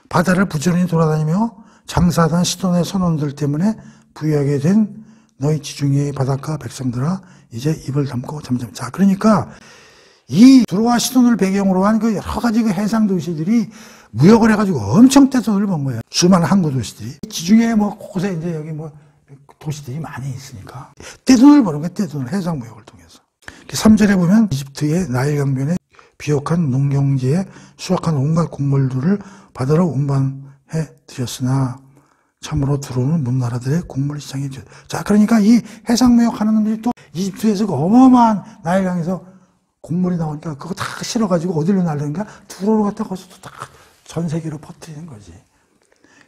바다를 부지런히 돌아다니며 장사하던 시돈의 선원들 때문에 부유하게 된 너희 지중해의 바닷가 백성들아 이제 입을 닫고 잠잠. 자, 그러니까 이 두로와 시돈을 배경으로 한 그 여러 가지 그 해상 도시들이 무역을 해가지고 엄청 떼돈을 번 거예요. 수많은 항구 도시들이. 지중해 뭐 곳에 이제 여기 뭐 도시들이 많이 있으니까 떼돈을 버는 거예요. 떼돈을 해상 무역을 통해서. 3절에 보면 이집트의 나일 강변에 비옥한 농경지에 수확한 온갖 곡물들을 바다로 운반해 드렸으나 참으로 두로는 문나라들의 곡물 시장이 되었다. 자, 그러니까 이 해상 무역 하는 놈들이 또 이집트에서 그 어마어마한 나일강에서 곡물이 나오니까 그거 다 실어가지고 어디로 날리는가? 두로로 갖다 거기서 또 다 전 세계로 퍼뜨리는 거지.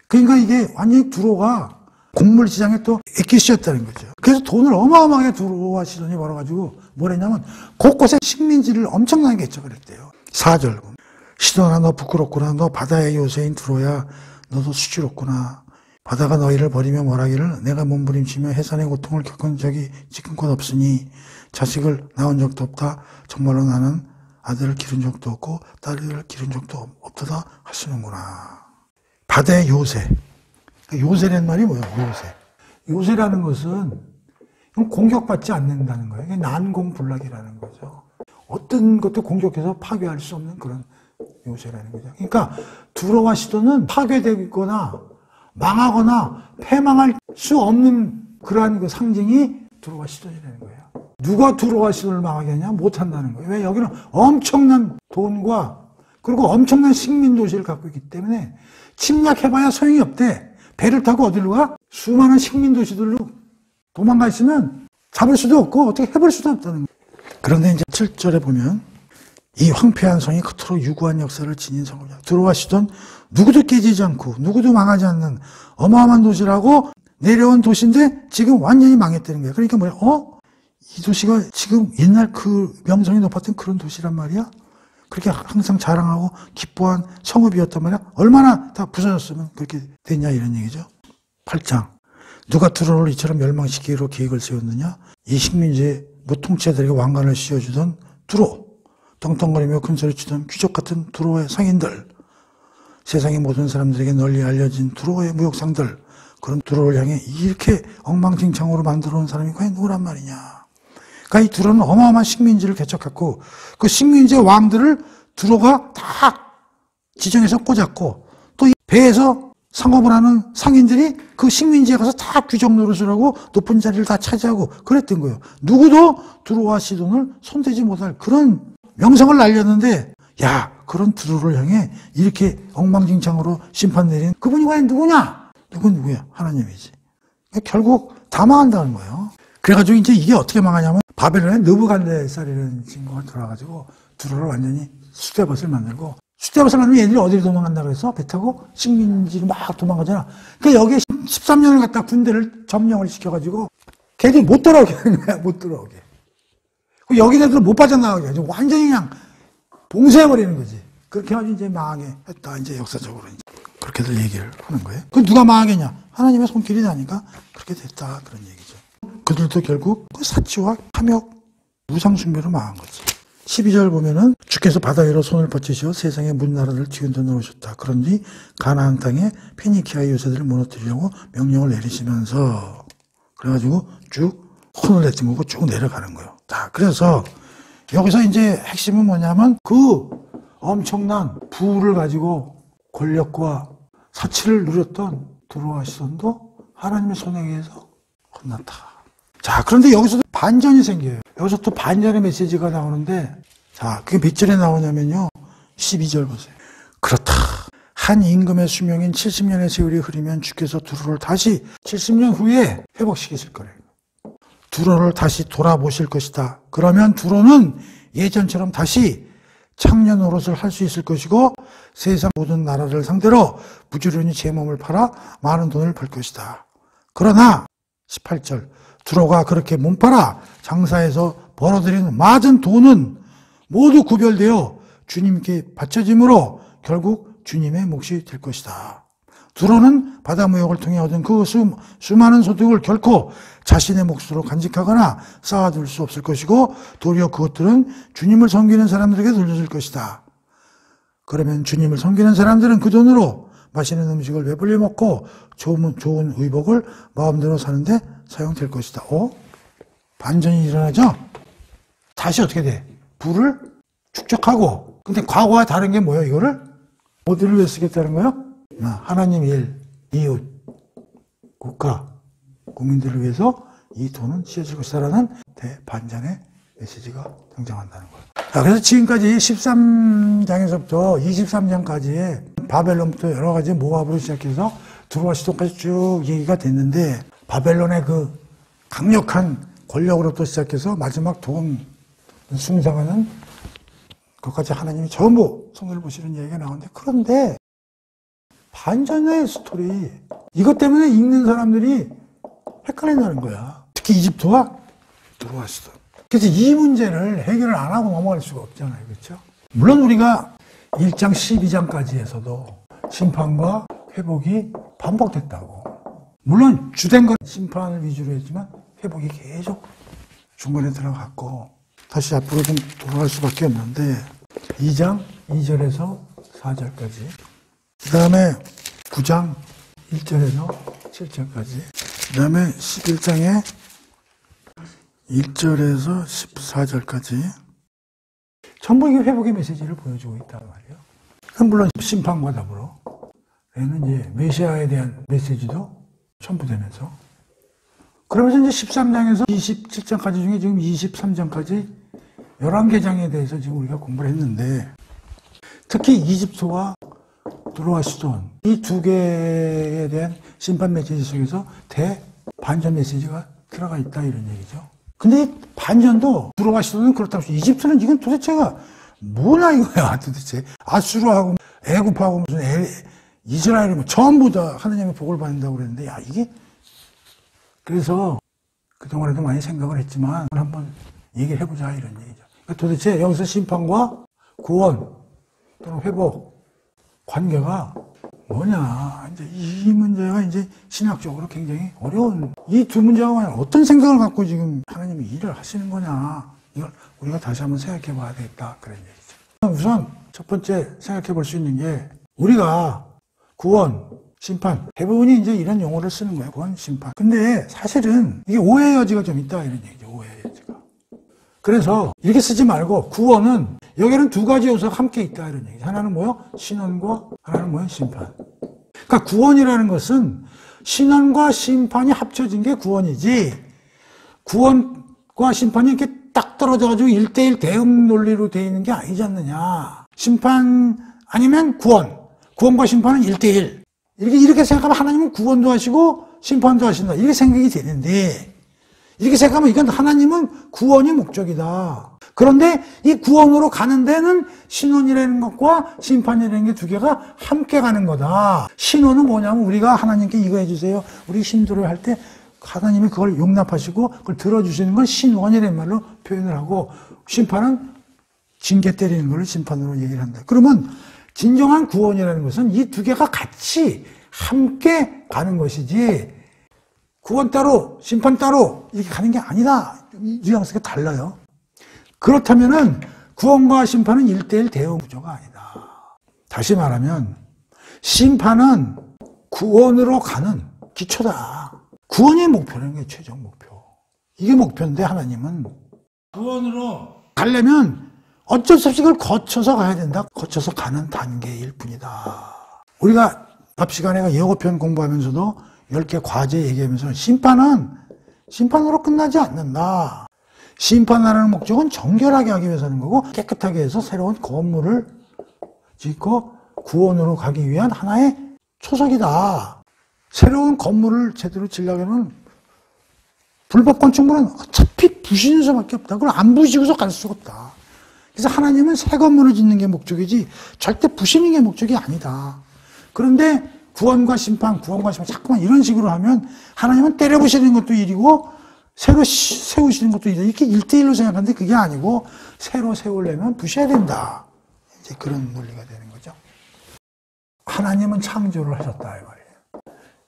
그러니까 이게 완전히 두로가 곡물 시장에 또 있기 시작했다는 거죠. 그래서 돈을 어마어마하게 두로와 시돈이 벌어가지고 뭘 했냐면 곳곳에 식민지를 엄청나게 개척을 했대요. 4절 시돈아 너 부끄럽구나. 너 바다의 요새인 두로야 너도 수치롭구나. 바다가 너희를 버리며 말하기를 내가 몸부림치며 해산의 고통을 겪은 적이 지금껏 없으니 자식을 낳은 적도 없다. 정말로 나는 아들을 기른 적도 없고 딸을 기른 적도 없다 하시는구나. 바다의 요새. 요새라는 말이 뭐예요? 요새. 요새라는 것은 공격받지 않는다는 거예요. 난공불락이라는 거죠. 어떤 것도 공격해서 파괴할 수 없는 그런 요새라는 거죠. 그러니까 두로와 시돈은 파괴되거나 망하거나 패망할 수 없는 그러한 그 상징이 두로와 시돈이라는 거예요. 누가 두로와 시돈을 망하게 하냐? 못한다는 거예요. 왜? 여기는 엄청난 돈과 그리고 엄청난 식민 도시를 갖고 있기 때문에 침략해봐야 소용이 없대. 배를 타고 어디로 가? 수많은 식민 도시들로 도망가 있으면 잡을 수도 없고 어떻게 해볼 수도 없다는 거예요. 그런데 이제 7절에 보면 이 황폐한 성이 그토록 유구한 역사를 지닌 성이냐. 두로와 시돈 누구도 깨지지 않고 누구도 망하지 않는 어마어마한 도시라고 내려온 도시인데 지금 완전히 망했다는 거예요. 그러니까 뭐야? 이 도시가 지금 옛날 그 명성이 높았던 그런 도시란 말이야? 그렇게 항상 자랑하고 기뻐한 성읍이었단 말이야? 얼마나 다 부서졌으면 그렇게 됐냐 이런 얘기죠. 8장 누가 두로를 이처럼 멸망시키기로 계획을 세웠느냐? 이 식민지의 무통치자들에게 왕관을 씌워주던 두로, 떵떵거리며 큰소리치던 귀족 같은 두로의 상인들, 세상의 모든 사람들에게 널리 알려진 두로의 무역상들, 그런 두로를 향해 이렇게 엉망진창으로 만들어 온 사람이 과연 누구란 말이냐? 그러니까 이 두로는 어마어마한 식민지를 개척했고 그 식민지의 왕들을 두로가 다 지정해서 꽂았고 또 이 배에서 상업을 하는 상인들이 그 식민지에 가서 다 귀족 노릇을 하고 높은 자리를 다 차지하고 그랬던 거예요. 누구도 두로와 시돈을 손대지 못할 그런 명성을 날렸는데 야 그런 두로를 향해 이렇게 엉망진창으로 심판 내린 그분이 과연 누구냐? 누구야? 하나님이지. 그러니까 결국 다 망한다는 거예요. 그래가지고 이제 이게 어떻게 망하냐면 바벨론에 느부갓네살이라는 친구가 들어와가지고 두로를 완전히 숫대밭을 만들고 숫대밭을 만들면 얘들이 어디로 도망간다 그래서 배 타고 식민지로 막 도망가잖아. 그러니까 여기에 13년을 갖다 군대를 점령을 시켜가지고 걔들이 못 돌아오게 하는 거야. 못 돌아오게. 여기 애들 못 빠져나가게 해가지고 완전히 그냥 봉쇄해버리는 거지. 그렇게 해가지고 이제 망하게 했다. 이제 역사적으로 이제 그렇게들 얘기를 하는 거예요. 그 누가 망하겠냐? 하나님의 손길이 나니까 그렇게 됐다. 그런 얘기죠. 그들도 결국 그 사치와 탐욕, 우상숭배로 망한 거지. 12절 보면은 주께서 바다 위로 손을 뻗치시어 세상의 문나라를 뒤흔들어 놓으셨다. 그런지 가나안 땅에 페니키아의 요새들을 무너뜨리려고 명령을 내리시면서 그래가지고 쭉 혼을 내뜬 거고 쭉 내려가는 거예요. 자, 그래서 여기서 이제 핵심은 뭐냐면 그 엄청난 부를 가지고 권력과 사치를 누렸던 두로와 시돈도 하나님의 손에 의해서 혼났다. 자, 그런데 여기서도 반전이 생겨요. 여기서 또 반전의 메시지가 나오는데, 자, 그게 몇 절에 나오냐면요. 12절 보세요. 그렇다. 한 임금의 수명인 70년의 세월이 흐르면 주께서 두로를 다시 70년 후에 회복시키실 거래요. 두로를 다시 돌아보실 것이다. 그러면 두로는 예전처럼 다시 창녀 노릇을 할 수 있을 것이고 세상 모든 나라를 상대로 부지런히 제 몸을 팔아 많은 돈을 벌 것이다. 그러나 18절 두로가 그렇게 몸 팔아 장사해서 벌어들이는 많은 돈은 모두 구별되어 주님께 바쳐짐으로 결국 주님의 몫이 될 것이다. 두로는 바다 무역을 통해 얻은 그 수많은 소득을 결코 자신의 몫으로 간직하거나 쌓아둘 수 없을 것이고 도리어 그것들은 주님을 섬기는 사람들에게 돌려줄 것이다. 그러면 주님을 섬기는 사람들은 그 돈으로 맛있는 음식을 배불리 먹고 좋은 의복을 마음대로 사는데 사용될 것이다. 반전이 일어나죠? 다시 어떻게 돼? 부를 축적하고 근데 과거와 다른 게 뭐예요? 이거를 어디를 위해 쓰겠다는 거예요? 하나님 일, 이웃, 국가, 국민들을 위해서 이 돈은 쓰여질 것이다라는 대반전의 메시지가 등장한다는 거예요. 자, 그래서 지금까지 13장에서부터 23장까지의 바벨론부터 여러 가지 모압으로 시작해서 두로와 시돈까지 쭉 얘기가 됐는데 바벨론의 그 강력한 권력으로부터 시작해서 마지막 돈 숭상하는 그것까지 하나님이 전부 손을 보시는 얘기가 나오는데 그런데 반전의 스토리 이것 때문에 읽는 사람들이 헷갈린다는 거야. 특히 이집트와 두로아시돈. 그래서 이 문제를 해결을 안 하고 넘어갈 수가 없잖아요. 그렇죠? 물론 우리가 1장 12장까지에서도 심판과 회복이 반복됐다고. 물론 주된 건 심판을 위주로 했지만 회복이 계속 중간에 들어갔고 다시 앞으로 좀 돌아갈 수밖에 없는데 2장 2절에서 4절까지 그 다음에 9장 1절에서 7절까지 그 다음에 11장에 1절에서 14절까지 전부 이게 회복의 메시지를 보여주고 있단 말이에요. 물론 심판과 더불어 얘는 이제 메시아에 대한 메시지도 첨부되면서 그러면서 이제 13장에서 27장까지 중에 지금 23장까지 11개 장에 대해서 지금 우리가 공부를 했는데 특히 이집트와 두로아시돈 이 두 개에 대한 심판 메시지 속에서 대반전 메시지가 들어가 있다 이런 얘기죠. 근데 이 반전도 두로아시돈은 그렇다고 해서 이집트는 지금 도대체가 뭐냐 이거야 도대체. 아수르하고 애굽하고 무슨 이스라엘이 뭐 전부 다 하느님의 복을 받는다고 그랬는데 야 이게 그래서 그동안에도 많이 생각을 했지만 한번 얘기를 해보자 이런 얘기죠. 그러니까 도대체 여기서 심판과 구원 또는 회복 관계가 뭐냐. 이제 이 문제가 이제 신학적으로 굉장히 어려운 이 두 문제가 과연 어떤 생각을 갖고 지금 하나님이 일을 하시는 거냐. 이걸 우리가 다시 한번 생각해 봐야 되겠다. 그런 얘기죠. 우선 첫 번째 생각해 볼 수 있는 게 우리가 구원, 심판. 대부분이 이제 이런 용어를 쓰는 거예요. 구원, 심판. 근데 사실은 이게 오해의 여지가 좀 있다. 이런 얘기죠. 오해의 여지가. 그래서 이렇게 쓰지 말고 구원은 여기는 두 가지 요소가 함께 있다. 이런 얘기죠. 하나는 뭐요? 신원과 하나는 뭐요? 심판. 그러니까 구원이라는 것은 신원과 심판이 합쳐진 게 구원이지 구원과 심판이 이렇게 딱 떨어져가지고 1대1 대응 논리로 되어 있는 게 아니지 않느냐. 심판 아니면 구원. 구원과 심판은 1대1. 이렇게 생각하면 하나님은 구원도 하시고 심판도 하신다. 이렇게 생각이 되는데, 이렇게 생각하면 이건 하나님은 구원이 목적이다. 그런데 이 구원으로 가는 데는 신원이라는 것과 심판이라는 게 두 개가 함께 가는 거다. 신원은 뭐냐면 우리가 하나님께 이거 해주세요. 우리 힘들어 할 때 하나님이 그걸 용납하시고 그걸 들어주시는 건 신원이라는 말로 표현을 하고 심판은 징계 때리는 걸 심판으로 얘기를 한다. 그러면 진정한 구원이라는 것은 이 두 개가 같이 함께 가는 것이지 구원 따로 심판 따로 이렇게 가는 게 아니다. 뉘앙스가 달라요. 그렇다면은 구원과 심판은 1대1 대응 구조가 아니다. 다시 말하면 심판은 구원으로 가는 기초다. 구원의 목표라는 게 최종 목표. 이게 목표인데 하나님은 구원으로 가려면 어쩔 수 없이 그걸 거쳐서 가야 된다. 거쳐서 가는 단계일 뿐이다. 우리가 앞 시간에 예고편 공부하면서도 10개 과제 얘기하면서 심판으로 끝나지 않는다. 심판하는 목적은 정결하게 하기 위해서 하는 거고 깨끗하게 해서 새로운 건물을 짓고 구원으로 가기 위한 하나의 초석이다. 새로운 건물을 제대로 지으려면 불법 건축물은 어차피 부시는 수밖에 없다. 그걸 안 부시고서 갈 수가 없다. 그래서 하나님은 새 건물을 짓는 게 목적이지 절대 부시는 게 목적이 아니다. 그런데 구원과 심판 자꾸만 이런 식으로 하면 하나님은 때려 부시는 것도 일이고 새로 세우시는 것도 일이고 이렇게 1대1로 생각하는데 그게 아니고 새로 세우려면 부셔야 된다. 이제 그런 논리가 되는 거죠. 하나님은 창조를 하셨다 이 말이에요.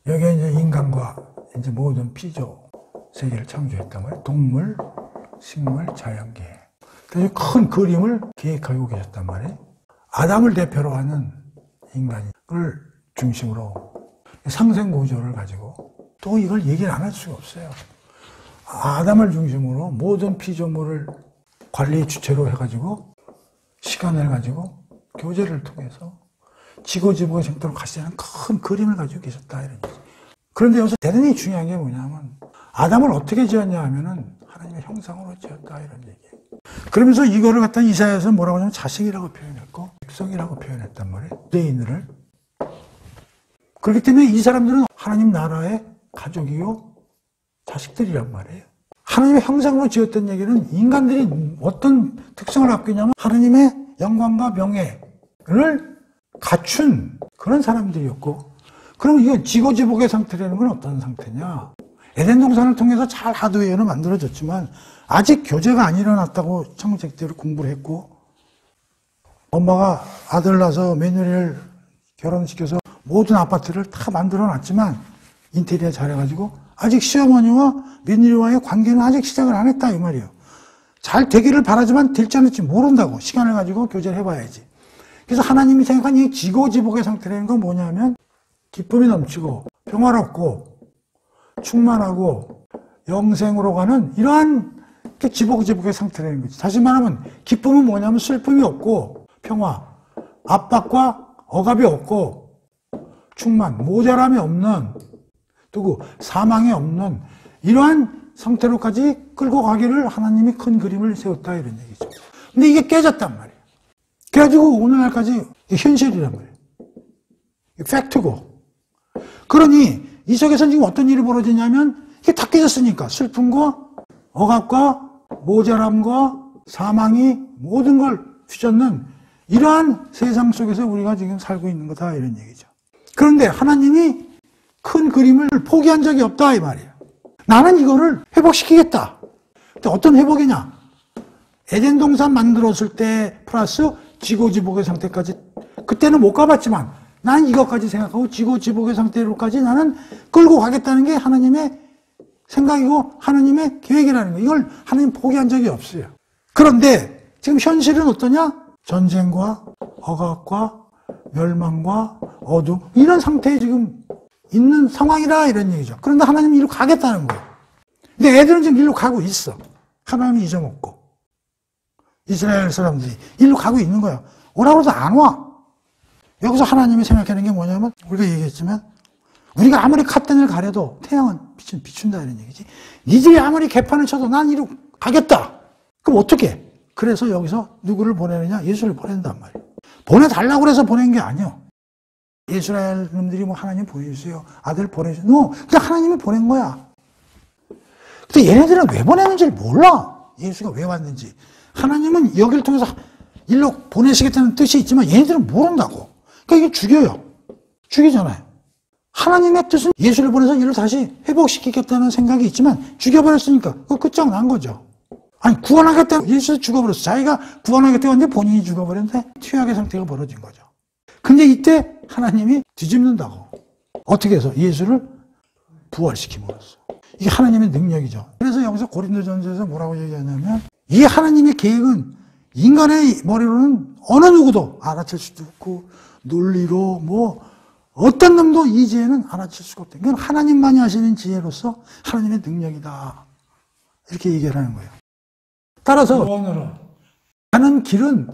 여기에 이제 인간과 이제 모든 피조 세계를 창조했단 말이에요. 동물, 식물, 자연계. 그래서 큰 그림을 계획하고 계셨단 말이에요. 아담을 대표로 하는 인간을 중심으로 상생 구조를 가지고 또 이걸 얘기를 안 할 수가 없어요. 아담을 중심으로 모든 피조물을 관리 주체로 해가지고 시간을 가지고 교제를 통해서 지고지고가 생도록 가시는 큰 그림을 가지고 계셨다 이런 얘기죠. 그런데 여기서 대단히 중요한 게 뭐냐면 아담을 어떻게 지었냐 하면은 하나님의 형상으로 지었다 이런 얘기예요. 그러면서 이거를 갖다 이사야에서 뭐라고 하냐면 자식이라고 표현했고 백성이라고 표현했단 말이에요. 유대인들을. 그렇기 때문에 이 사람들은 하나님 나라의 가족이요 자식들이란 말이에요. 하나님의 형상으로 지었던 얘기는 인간들이 어떤 특성을 갖고 있냐면 하나님의 영광과 명예를 갖춘 그런 사람들이었고, 그럼 이거 지고지복의 상태라는 건 어떤 상태냐? 에덴 동산을 통해서 잘 하드웨어는 만들어졌지만 아직 교제가 안 일어났다고 창세기 때로 공부를 했고, 엄마가 아들 낳아서 며느리를 결혼시켜서 모든 아파트를 다 만들어 놨지만 인테리어 잘해가지고 아직 시어머니와 며느리와의 관계는 아직 시작을 안 했다 이 말이에요. 잘 되기를 바라지만 될지 안 될지 모른다고. 시간을 가지고 교제를 해봐야지. 그래서 하나님이 생각한 이 지고지복의 상태라는 건 뭐냐면 기쁨이 넘치고 평화롭고 충만하고 영생으로 가는 이러한 지복지복의 상태라는 거지. 다시 말하면 기쁨은 뭐냐면 슬픔이 없고 평화, 압박과 억압이 없고 충만, 모자람이 없는, 또 사망이 없는 이러한 상태로까지 끌고 가기를 하나님이 큰 그림을 세웠다 이런 얘기죠. 근데 이게 깨졌단 말이에요. 그래가지고 오늘날까지 현실이란 말이에요. 팩트고. 그러니 이 속에서 지금 어떤 일이 벌어지냐면 이게 다 깨졌으니까 슬픔과 억압과 모자람과 사망이 모든 걸 휘젓는 이러한 세상 속에서 우리가 지금 살고 있는 거다 이런 얘기죠. 그런데 하나님이 큰 그림을 포기한 적이 없다 이 말이에요. 나는 이거를 회복시키겠다. 근데 어떤 회복이냐? 에덴 동산 만들었을 때 플러스 지고지복의 상태까지, 그때는 못 가봤지만 나는 이것까지 생각하고 지고지복의 상태로까지 나는 끌고 가겠다는 게 하나님의 생각이고 하나님의 계획이라는 거예요. 이걸 하나님 포기한 적이 없어요. 그런데 지금 현실은 어떠냐? 전쟁과 억압과 멸망과 어둠 이런 상태에 지금 있는 상황이라 이런 얘기죠. 그런데 하나님이 이리로 가겠다는 거예요. 근데 애들은 지금 이리로 가고 있어. 하나님이 잊어먹고 이스라엘 사람들이 이리로 가고 있는 거야. 오라고 해도 안 와. 여기서 하나님이 생각하는 게 뭐냐면 우리가 얘기했지만 우리가 아무리 갓단을 가려도 태양은 비춘다 이런 얘기지. 니들이 아무리 개판을 쳐도 난 이리로 가겠다. 그럼 어떻게? 그래서 여기서 누구를 보내느냐? 예수를 보낸단 말이에요. 보내달라고 해서 보낸 게 아니에요. 이스라엘 놈들이 뭐 하나님 보내주세요. 아들 보내주세요. 그냥 하나님이 보낸 거야. 근데 얘네들은 왜 보내는지를 몰라. 예수가 왜 왔는지. 하나님은 여기를 통해서 일로 보내시겠다는 뜻이 있지만 얘네들은 모른다고. 그러니까 이게 죽여요. 죽이잖아요. 하나님의 뜻은 예수를 보내서 이를 다시 회복시키겠다는 생각이 있지만 죽여버렸으니까 그거 끝장난 거죠. 아니 구원하겠다고 예수 죽어버렸어. 자기가 구원하겠다고 했는데 본인이 죽어버렸는데 최악의 상태가 벌어진 거죠. 근데 이때 하나님이 뒤집는다고. 어떻게 해서? 예수를 부활시킴으로써. 이게 하나님의 능력이죠. 그래서 여기서 고린도전서에서 뭐라고 얘기하냐면 이 하나님의 계획은 인간의 머리로는 어느 누구도 알아챌 수도 없고 논리로 뭐 어떤 놈도 이 지혜는 알아챌 수가 없다. 이건 하나님만이 하시는 지혜로서 하나님의 능력이다. 이렇게 얘기를 하는 거예요. 따라서 가는 길은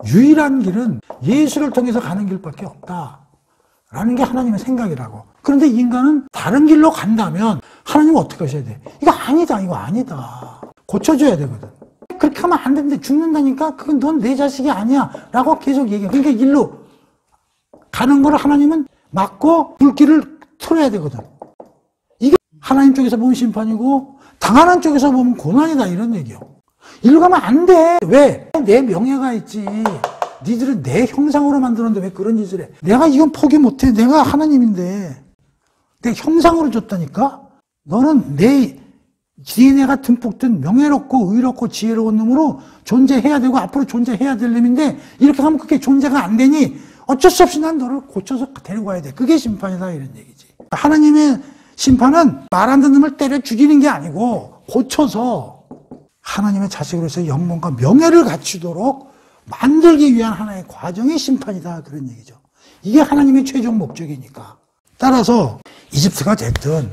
유일한 길은 예수를 통해서 가는 길밖에 없다라는 게 하나님의 생각이라고. 그런데 인간은 다른 길로 간다면 하나님은 어떻게 하셔야 돼? 이거 아니다, 이거 아니다. 고쳐줘야 되거든. 그렇게 하면 안 되는데 죽는다니까 그건 넌 내 자식이 아니야 라고 계속 얘기해. 그러니까 일로 가는 걸 하나님은 막고 불길을 틀어야 되거든. 이게 하나님 쪽에서 보면 심판이고 당하는 쪽에서 보면 고난이다 이런 얘기요. 일로 가면 안 돼. 왜? 내 명예가 있지. 니들은 내 형상으로 만들었는데 왜 그런 짓을 해? 내가 이건 포기 못해. 내가 하나님인데 내 형상으로 줬다니까? 너는 내 DNA가 듬뿍 든 명예롭고 의롭고 지혜로운 놈으로 존재해야 되고 앞으로 존재해야 될 놈인데 이렇게 하면 그게 존재가 안 되니 어쩔 수 없이 난 너를 고쳐서 데리고 가야 돼. 그게 심판이다 이런 얘기지. 하나님의 심판은 말 안 듣는 놈을 때려 죽이는 게 아니고 고쳐서 하나님의 자식으로서 영광과 명예를 갖추도록 만들기 위한 하나의 과정이 심판이다 그런 얘기죠. 이게 하나님의 최종 목적이니까. 따라서 이집트가 됐든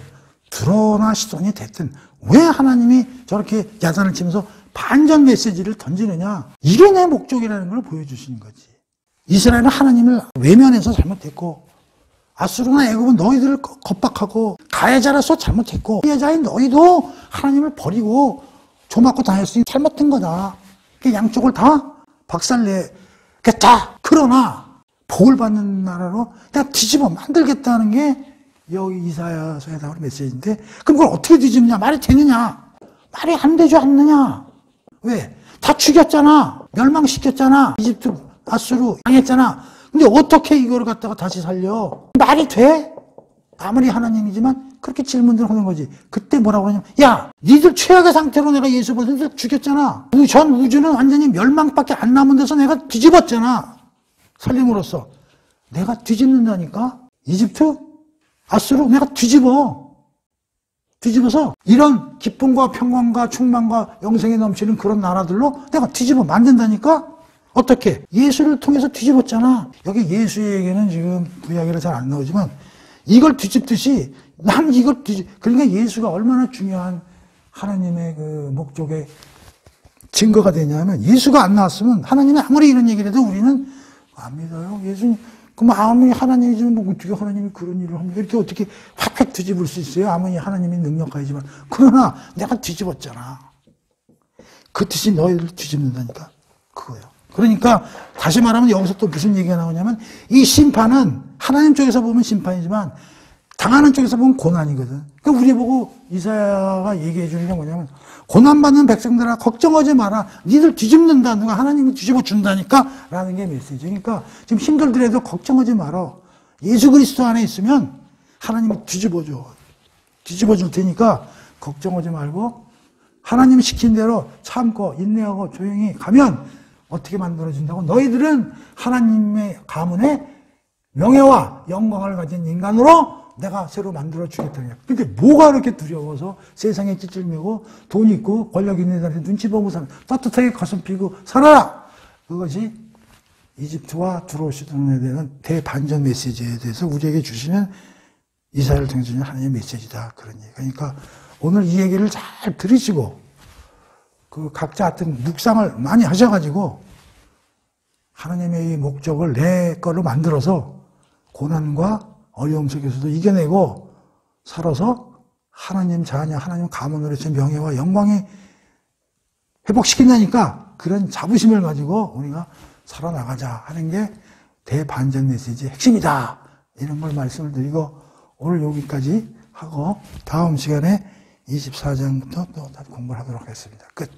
두로나 시돈이 됐든 왜 하나님이 저렇게 야단을 치면서 반전 메시지를 던지느냐. 이게 내 목적이라는 걸 보여주시는 거지. 이스라엘은 하나님을 외면해서 잘못했고 아수르나 애굽은 너희들을 겁박하고 가해자로서 잘못했고 피해자인 너희도 하나님을 버리고 조맞고 다녔으니 잘못된 거다. 양쪽을 다 박살내겠다. 그러나 복을 받는 나라로 내가 뒤집어 만들겠다는 게 여기 이사야서에 나오는 메시지인데 그럼 그걸 어떻게 뒤집느냐? 말이 되느냐? 말이 안 되지 않느냐? 왜? 다 죽였잖아. 멸망시켰잖아. 이집트, 아수르 당했잖아. 근데 어떻게 이거를 갖다가 다시 살려? 말이 돼? 아무리 하나님이지만 그렇게 질문들을 하는 거지. 그때 뭐라고 하냐면, 야, 니들 최악의 상태로 내가 예수 보내서 죽였잖아. 전 우주는 완전히 멸망밖에 안 남은 데서 내가 뒤집었잖아. 살림으로써. 내가 뒤집는다니까? 이집트? 아수르? 내가 뒤집어서 이런 기쁨과 평강과 충만과 영생이 넘치는 그런 나라들로 내가 뒤집어 만든다니까? 어떻게? 예수를 통해서 뒤집었잖아. 여기 예수의 얘기는 지금 구약에는 잘 안 나오지만 이걸 뒤집듯이 난 이걸 그러니까 예수가 얼마나 중요한 하나님의 그 목적의 증거가 되냐면 예수가 안 나왔으면 하나님이 아무리 이런 얘기를 해도 우리는 안 믿어요. 예수님 그럼 아무리 하나님이지만 뭐 어떻게 하나님이 그런 일을 합니까? 이렇게 어떻게 확 뒤집을 수 있어요? 아무리 하나님이 능력하지만 그러나 내가 뒤집었잖아. 그 뜻이 너희를 뒤집는다니까 그거예요. 그러니까 다시 말하면 여기서 또 무슨 얘기가 나오냐면 이 심판은 하나님 쪽에서 보면 심판이지만 당하는 쪽에서 보면 고난이거든. 그러니까 우리 보고 이사야가 얘기해 주는 게 뭐냐면 고난받는 백성들아 걱정하지 마라. 니들 뒤집는다. 누가 하나님이 뒤집어 준다니까 라는 게 메시지. 그러니까 지금 힘들더라도 걱정하지 마라. 예수 그리스도 안에 있으면 하나님이 뒤집어줘. 뒤집어 줄 테니까 걱정하지 말고 하나님이 시킨 대로 참고 인내하고 조용히 가면 어떻게 만들어진다고? 너희들은 하나님의 가문에 명예와 영광을 가진 인간으로 내가 새로 만들어 주겠다냐. 그러니까 뭐가 그렇게 두려워서 세상에 찌질매고 돈 있고 권력 있는 사람한테 눈치 보고 사는 따뜻하게 가슴 피고 살아라. 그것이 이집트와 들어오시던 에 대한 대반전 메시지에 대해서 우리에게 주시는 이사야를 통해서 주는 하나님의 메시지다. 그런 얘기. 그러니까 오늘 이 얘기를 잘 들으시고 그 각자 하여튼 묵상을 많이 하셔가지고 하나님의 이 목적을 내 거로 만들어서 고난과 어려움 속에서도 이겨내고 살아서 하나님 자녀, 하나님 가문으로서 명예와 영광이 회복시킨다니까 그런 자부심을 가지고 우리가 살아나가자 하는 게 대반전 메시지의 핵심이다. 이런 걸 말씀을 드리고 오늘 여기까지 하고 다음 시간에 24장부터 또 공부를 하도록 하겠습니다. 끝.